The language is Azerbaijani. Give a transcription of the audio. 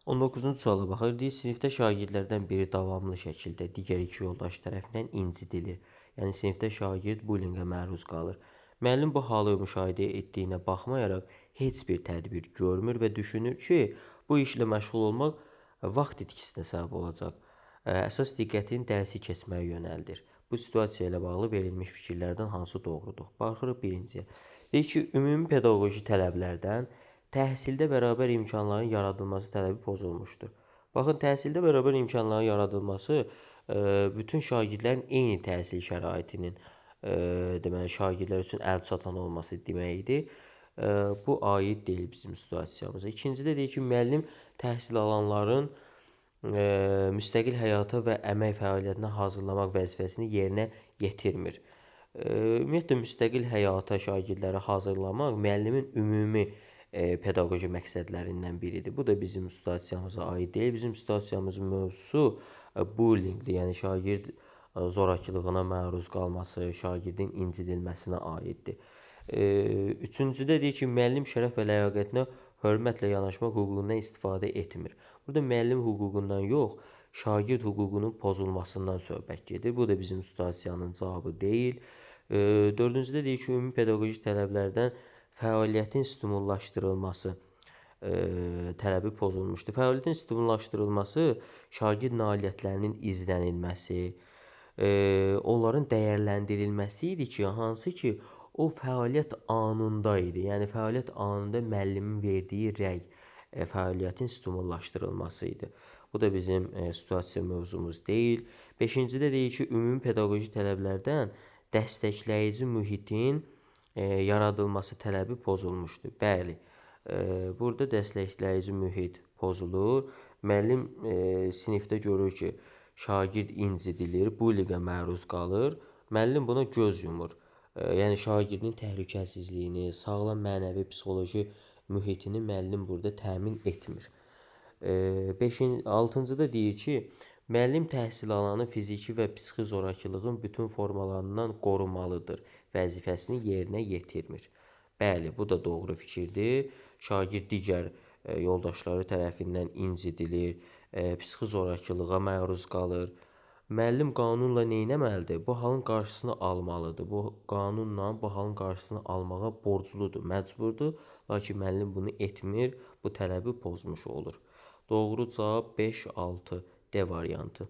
19-cu suala baxır. Deyir, sinifdə şagirdlərdən biri davamlı şəkildə digər iki yoldaş tərəfindən incidilir. Yəni, sinifdə şagird bullyinqə məruz qalır. Müəllim bu halı müşahidə etdiyinə baxmayaraq heç bir tədbir görmür və düşünür ki, bu işlə məşğul olmaq vaxt itkisinə səbəb olacaq. Əsas diqqətini dərsi keçməyə yönəldir. Bu situasiya ilə bağlı verilmiş fikirlərdən hansı doğrudur? Baxırıq birinciyə. Deyir ki, ümumi pedaqoji tələblərdən təhsildə bərabər imkanların yaradılması tələbi pozulmuşdur. Baxın, təhsildə bərabər imkanların yaradılması bütün şagirdlərin eyni təhsil şəraitinin deməli şagirdlər üçün əlçatan olması deməkdir. Bu aid deyil bizim situasiyamıza. İkincidə deyir ki, müəllim təhsil alanların müstəqil həyata və əmək fəaliyyətinə hazırlamaq vəzifəsini yerinə yetirmir. Ümumiyyətlə, müstəqil həyata şagirdləri hazırlamaq müəllimin ümumi pedaqoji məqsədlərindən biridir. Bu da bizim situasiyamıza aid deyil. Bizim situasiyamızın mövzusu bullyingdir. Yəni, şagird zorakılığına məruz qalması, şagirdin incidilməsinə aiddir. Üçüncüdə deyir ki, müəllim şərəf və ləyaqətinə hörmətlə yanaşmaq hüququndan istifadə etmir. Burada müəllim hüququndan yox, şagird hüququnun pozulmasından söhbət gedir. Bu da bizim situasiyanın cavabı deyil. Dördüncüdə deyir ki, ümumi pedaqoji tələblərdən fəaliyyətin stimullaşdırılması tələbi pozulmuşdur. Fəaliyyətin stimullaşdırılması şagird nailiyyətlərinin izlənilməsi, onların dəyərləndirilməsi idi ki, hansı ki, o fəaliyyət anında idi. Yəni, fəaliyyət anında müəllimin verdiyi rəy fəaliyyətin stimullaşdırılması idi. Bu da bizim situasiya mövzumuz deyil. Beşincidə deyir ki, ümumi pedaqoji tələblərdən dəstəkləyici mühitin yaradılması tələbi pozulmuşdur. Bəli, burada dəstəkləyici mühit pozulur. Müəllim sinifdə görür ki, şagird incidilir, bullyinqə məruz qalır. Müəllim buna göz yumur. Yəni, şagirdin təhlükəsizliyini, sağlam mənəvi, psixoloji mühitini müəllim burada təmin etmir. Altıncıda deyir ki, müəllim təhsil alanı fiziki və psixi zorakılığın bütün formalarından qorumalıdır. Vəzifəsini yerinə yetirmir. Bəli, bu da doğru fikirdir. Şagird digər yoldaşları tərəfindən incidilir, psixi zorakılığa məruz qalır. Müəllim qanunla neynəməlidir? Bu halın qarşısını almalıdır. Bu qanunla bu halın qarşısını almağa borcludur, məcburdur. Lakin müəllim bunu etmir, bu tələbi pozmuş olur. Doğru cavab 5-6 D variantı.